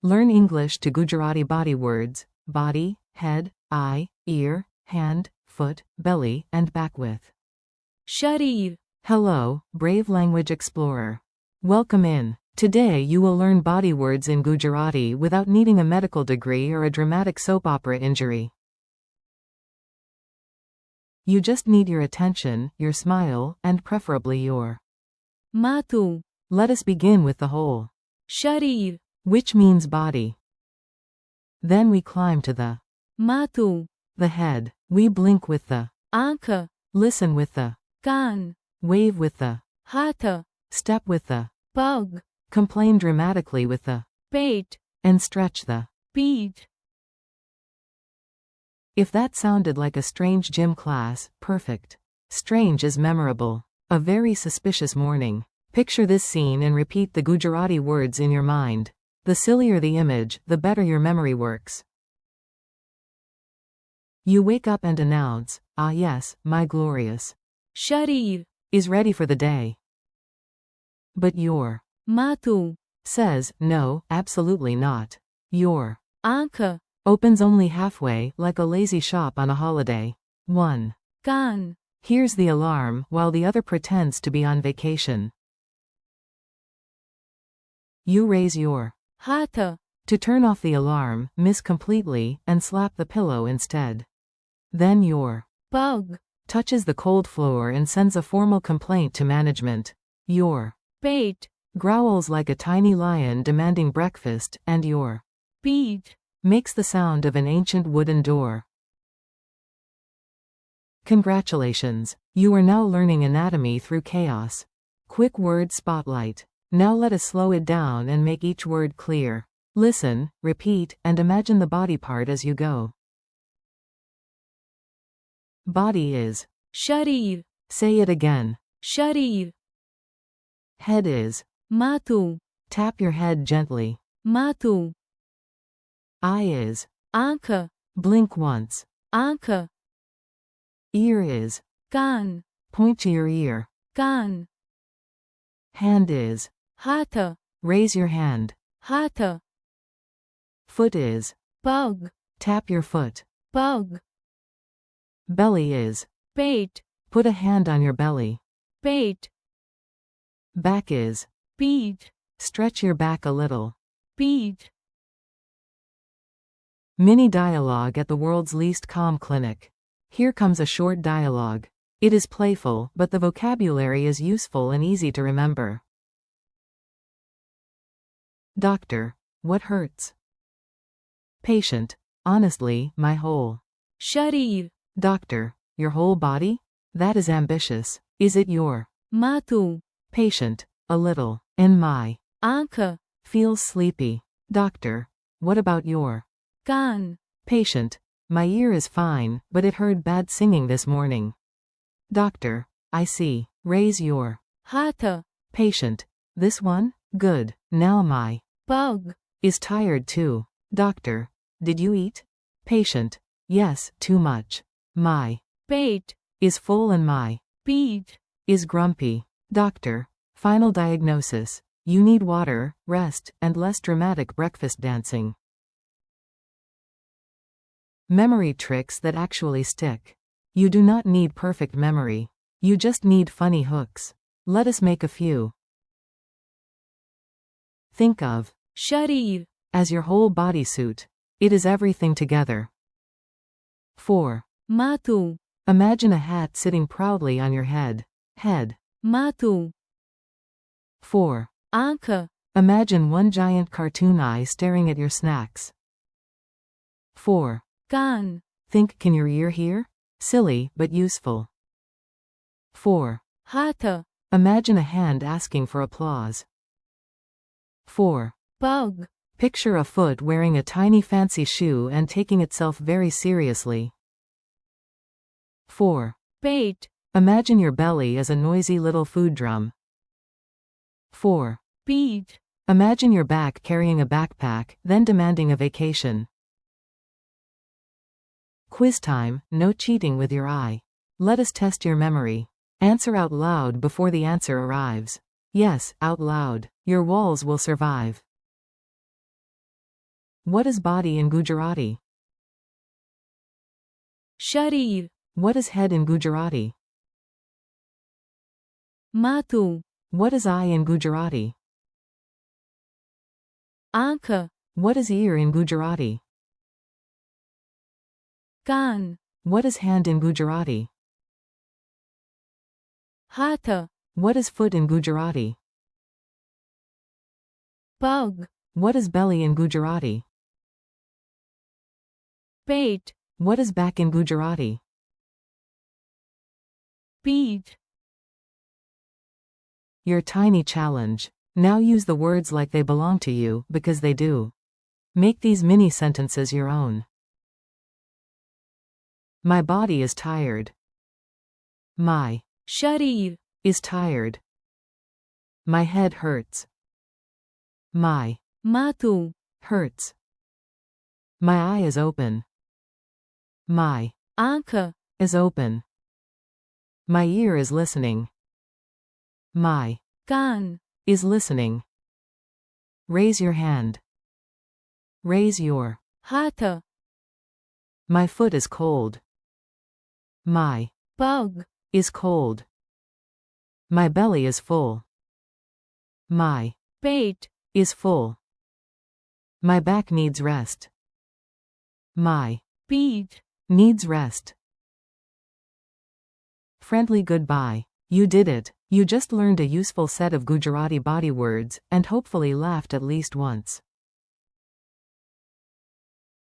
Learn English to Gujarati body words: body, head, eye, ear, hand, foot, belly, and back with. Sharir. Hello, brave language explorer. Welcome in. Today you will learn body words in Gujarati without needing a medical degree or a dramatic soap opera injury. You just need your attention, your smile, and preferably your Mathu. Let us begin with the whole, Sharir. which means body. Then we climb to the Mathu. the head. We blink with the Aankh. listen with the Kaan. wave with the Hath. step with the Pag. complain dramatically with the Pet. and stretch the. Peet. If that sounded like a strange gym class, perfect. Strange is memorable. A very suspicious morning. Picture this scene and repeat the Gujarati words in your mind. The sillier the image, the better your memory works. You wake up and announce, "Ah yes, my glorious Sharir. is ready for the day." But your Mathu. says, "No, absolutely not." Your Aankh. opens only halfway, like a lazy shop on a holiday. 1. Kaan. Hears the alarm, while the other pretends to be on vacation. You raise your Hath. to turn off the alarm, miss completely, and slap the pillow instead. Then your Pag. touches the cold floor and sends a formal complaint to management. Your Pet. growls like a tiny lion demanding breakfast, and your Peet. makes the sound of an ancient wooden door. Congratulations! You are now learning anatomy through chaos. Quick word spotlight. Now let us slow it down and make each word clear. Listen, repeat, and imagine the body part as you go. Body is. Sharir. Say it again. Sharir. Head is. Mathu. Tap your head gently. Mathu. Eye is. Aankh. Blink once. Aankh. Ear is. Kaan. Point to your ear. Kaan. Hand is. Hath. Raise your hand. Hath. Foot is. Pag. Tap your foot. Pag. Belly is. Pet. Put a hand on your belly. Pet. Back is. Peet. Stretch your back a little. Peet. Mini dialogue at the world's least calm clinic. Here comes a short dialogue. It is playful, but the vocabulary is useful and easy to remember. Doctor, what hurts? Patient, honestly, my whole. Sharir. Doctor, your whole body? That is ambitious. Is it your? Mathu. Patient, a little. And my Aankh. feels sleepy. Doctor, what about your? Kaan. Patient, my ear is fine, but it heard bad singing this morning. Doctor, I see. Raise your. Hath. Patient, this one? Good. Now my Pag. is tired too. Doctor, did you eat? Patient, yes, too much. My Pet. is full and my Peet. is grumpy. Doctor, final diagnosis. You need water, rest, and less dramatic breakfast dancing. Memory tricks that actually stick. You do not need perfect memory. You just need funny hooks. Let us make a few. Think of Sharir. as your whole bodysuit. It is everything together. 4. Mathu. Imagine a hat sitting proudly on your head. Head. Mathu. 4. Aankh. Imagine one giant cartoon eye staring at your snacks. 4. Kaan. Think, can your ear hear? Silly, but useful. 4. Hath. Imagine a hand asking for applause. 4. Pag. Picture a foot wearing a tiny fancy shoe and taking itself very seriously. 4. Pet. Imagine your belly as a noisy little food drum. 4. Peet. Imagine your back carrying a backpack, then demanding a vacation. Quiz time, no cheating with your eye. Let us test your memory. Answer out loud before the answer arrives. Yes, out loud. Your walls will survive. What is body in Gujarati? शरीर, What is head in Gujarati? माथું, What is eye in Gujarati? आँख, What is ear in Gujarati? Can't, What is hand in Gujarati? हाथ, What is foot in Gujarati? पग, What is belly in Gujarati? Pet, What is back in Gujarati? पीठ. Your tiny challenge. Now use the words like they belong to you, because they do. Make these mini sentences your own. My body is tired. My शरीर, is tired. My head hurts. My माथું, hurts. My eye is open. My आँख, is open. My ear is listening. My can't, is listening. Raise your hand. Raise your. हाथ, My foot is cold. My पग, is cold. My belly is full. My pet, is full. My back needs rest. My पीठ. needs rest. Friendly goodbye. You did it. You just learned a useful set of Gujarati body words, and hopefully laughed at least once.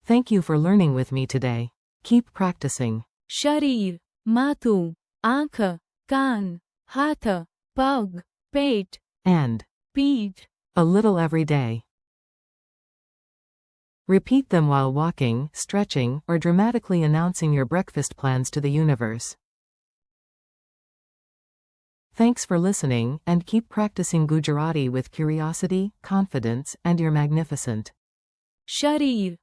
Thank you for learning with me today. Keep practicing. शरीर, माथું, आँख, कान, हाथ, पग, पेट, And पीठ. a little every day. Repeat them while walking, stretching, or dramatically announcing your breakfast plans to the universe. Thanks for listening, and keep practicing Gujarati with curiosity, confidence, and your magnificent. शरीर,